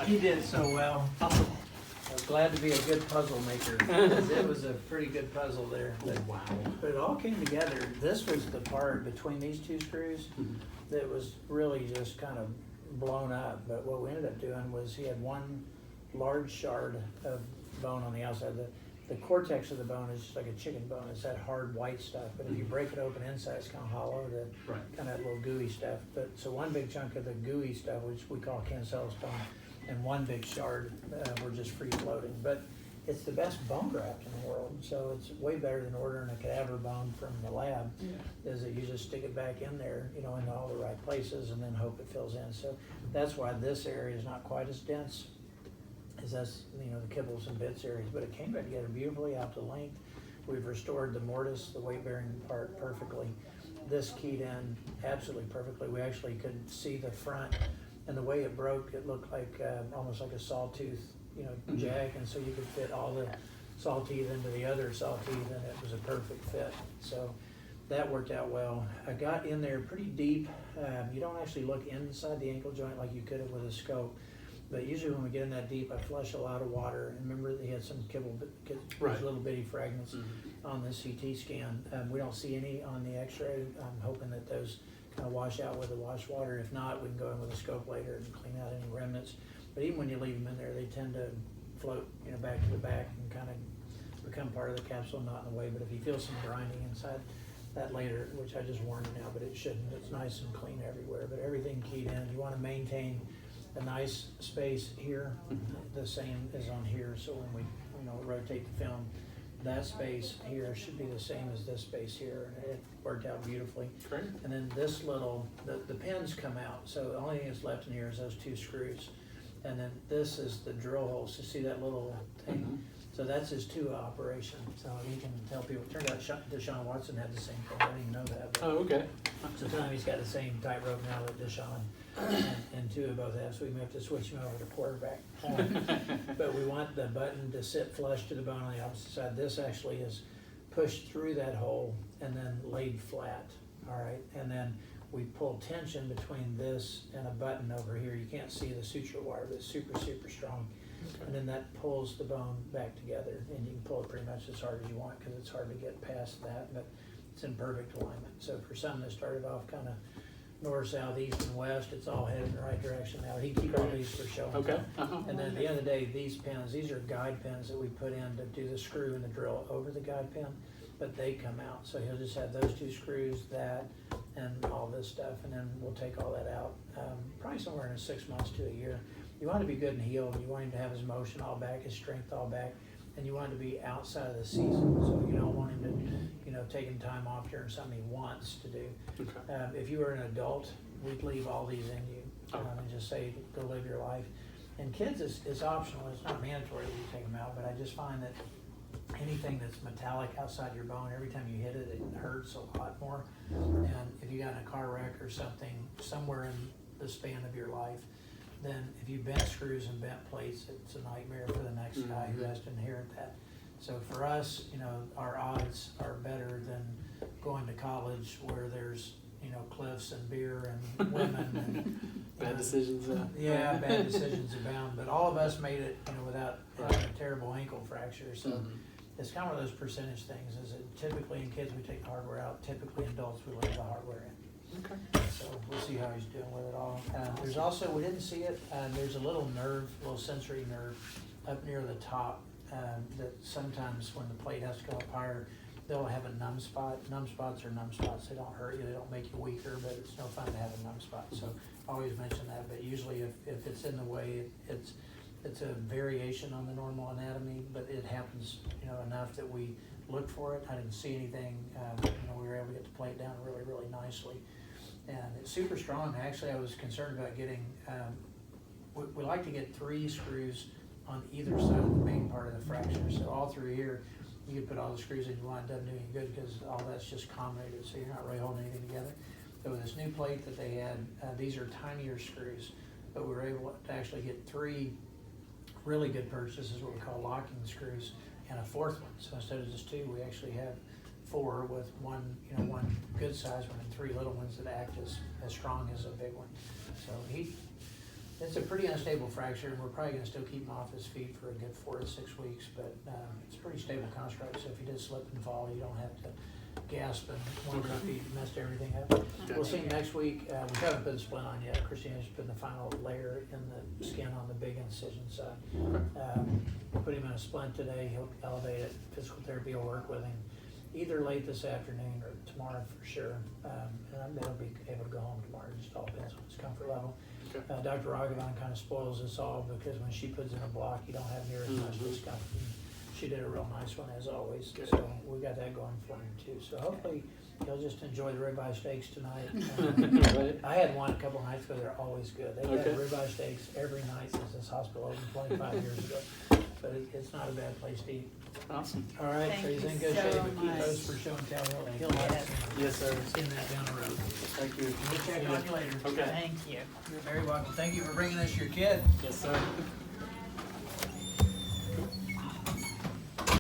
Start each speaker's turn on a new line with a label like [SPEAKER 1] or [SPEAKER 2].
[SPEAKER 1] He did so well.
[SPEAKER 2] Awesome.
[SPEAKER 1] I was glad to be a good puzzle maker, 'cause it was a pretty good puzzle there.
[SPEAKER 2] Wow.
[SPEAKER 1] But it all came together. This was the part between these two screws that was really just kind of blown up. But what we ended up doing was he had one large shard of bone on the outside. The cortex of the bone is just like a chicken bone. It's that hard white stuff. But if you break it open inside, it's kind of hollow,
[SPEAKER 2] Right.
[SPEAKER 1] kind of that little gooey stuff. But so one big chunk of the gooey stuff, which we call cancel stone, and one big shard were just free floating. But it's the best bone graft in the world. So it's way better than ordering a cadaver bone from the lab. Is that you just stick it back in there, you know, in all the right places, and then hope it fills in. So that's why this area is not quite as dense. Is that's, you know, the kibbles and bits areas, but it came back together beautifully out to length. We've restored the mortise, the weight bearing part perfectly. This keyed in absolutely perfectly. We actually could see the front, and the way it broke, it looked like almost like a sawtooth, you know, jag, and so you could fit all the saw teeth into the other saw teeth, and it was a perfect fit. So that worked out well. I got in there pretty deep. You don't actually look inside the ankle joint like you could have with a scope. But usually when we get in that deep, I flush a lot of water. And remember, they had some
[SPEAKER 2] Right.
[SPEAKER 1] little bitty fragments on the CT scan. We don't see any on the X-ray. I'm hoping that those kind of wash out with the wash water. If not, we can go in with a scope later and clean out any remnants. But even when you leave them in there, they tend to float, you know, back to the back and kind of become part of the capsule, not in the way. But if you feel some grinding inside that later, which I just warned you now, but it shouldn't. It's nice and clean everywhere. But everything keyed in. You want to maintain a nice space here, the same as on here. So when we, you know, rotate the film, that space here should be the same as this space here. And it worked out beautifully.
[SPEAKER 2] Great.
[SPEAKER 1] And then this little, the pins come out. So the only thing that's left in here is those two screws. And then this is the drill hole. So see that little thing? So that's his two operation. So he can tell people. It turned out Deshaun Watson had the same thing. I didn't even know that. But
[SPEAKER 2] Oh, okay.
[SPEAKER 1] so Tommy's got the same tightrope now that Deshaun and Tua both have, so we may have to switch him over to quarterback. But we want the button to sit flush to the bone on the opposite side. This actually is pushed through that hole and then laid flat, all right? And then we pull tension between this and a button over here. You can't see the suture wire, but it's super, super strong. And then that pulls the bone back together, and you can pull it pretty much as hard as you want because it's hard to get past that, but it's in perfect alignment. So for something that started off kind of north, south, east, and west, it's all headed in the right direction now. He keep all these for showing.
[SPEAKER 2] Okay.
[SPEAKER 1] And then at the end of the day, these pins, these are guide pins that we put in to do the screw and the drill over the guide pin, but they come out. So he'll just have those two screws, that, and all this stuff, and then we'll take all that out, probably somewhere in 6 months to a year. You want to be good and healed. You want him to have his motion all back, his strength all back, and you want him to be outside of the season. So you don't want him to, you know, taking time off during something he wants to do.
[SPEAKER 2] Okay.
[SPEAKER 1] If you were an adult, we'd leave all these in you and just say, go live your life. And kids, it's optional. It's not mandatory that you take them out, but I just find that anything that's metallic outside your bone, every time you hit it, it hurts a lot more. And if you got in a car wreck or something, somewhere in the span of your life, then if you bent screws and bent plates, it's a nightmare for the next guy who has to inherit that. So for us, you know, our odds are better than going to college where there's, you know, cliffs and beer and women and
[SPEAKER 2] Bad decisions.
[SPEAKER 1] yeah, bad decisions abound. But all of us made it, you know, without having a terrible ankle fracture. So it's kind of one of those percentage things. Is that typically in kids we take the hardware out. Typically in adults we leave the hardware in.
[SPEAKER 2] Okay.
[SPEAKER 1] So we'll see how he's doing with it all. There's also, we didn't see it, there's a little nerve, little sensory nerve up near the top that sometimes when the plate has to go up higher, they'll have a numb spot. Numb spots are numb spots. They don't hurt you, they don't make you weaker, but it's no fun to have a numb spot. So I always mention that, but usually if it's in the way, it's a variation on the normal anatomy, but it happens, you know, enough that we look for it. I didn't see anything, you know, we were able to get the plate down really, really nicely. And it's super strong. Actually, I was concerned about getting, we like to get 3 screws on either side of the main part of the fracture. So all through here, you can put all the screws in you want, it doesn't do any good because all that's just combinated, so you're not really holding anything together. So with this new plate that they had, these are tinier screws, but we were able to actually get 3 really good purchases, what we call locking screws, and a 4th one. So instead of just 2, we actually have 4 with one, you know, one good size one and 3 little ones that act as strong as a big one. So he It's a pretty unstable fracture, and we're probably gonna still keep him off his feet for a good 4 to 6 weeks, but, it's a pretty stable construct, so if he does slip and fall, you don't have to gasp and wonder if he messed everything up. We'll see him next week. We haven't put the splint on yet. Christina's putting the final layer in the skin on the big incision side. Put him in a splint today. He'll elevate it. Physical therapy will work with him either late this afternoon or tomorrow for sure. And they'll be able to go home tomorrow. It just all depends on his comfort level. Dr. Ragavan kind of spoils us all because when she puts in a block, you don't have near as much discomfort. She did a real nice one as always, so we got that going for him too. So hopefully he'll just enjoy the ribeye steaks tonight.
[SPEAKER 3] Right.
[SPEAKER 1] I had one a couple nights ago, they're always good. They've had ribeye steaks every night since this hospital opened 25 years ago. But it's not a bad place to eat.
[SPEAKER 3] Awesome.
[SPEAKER 1] All right,
[SPEAKER 4] Thank
[SPEAKER 1] so he's
[SPEAKER 4] you
[SPEAKER 1] in good
[SPEAKER 4] so
[SPEAKER 1] shape, but keep
[SPEAKER 4] much.
[SPEAKER 1] those for show and tell. He'll
[SPEAKER 4] Yes.
[SPEAKER 3] Yes, sir.
[SPEAKER 1] seeing that down the road.
[SPEAKER 3] Thank you.
[SPEAKER 1] We'll check on you later.
[SPEAKER 3] Okay.
[SPEAKER 4] Thank you.
[SPEAKER 1] You're very welcome. Thank you for bringing us your kid.
[SPEAKER 3] Yes, sir.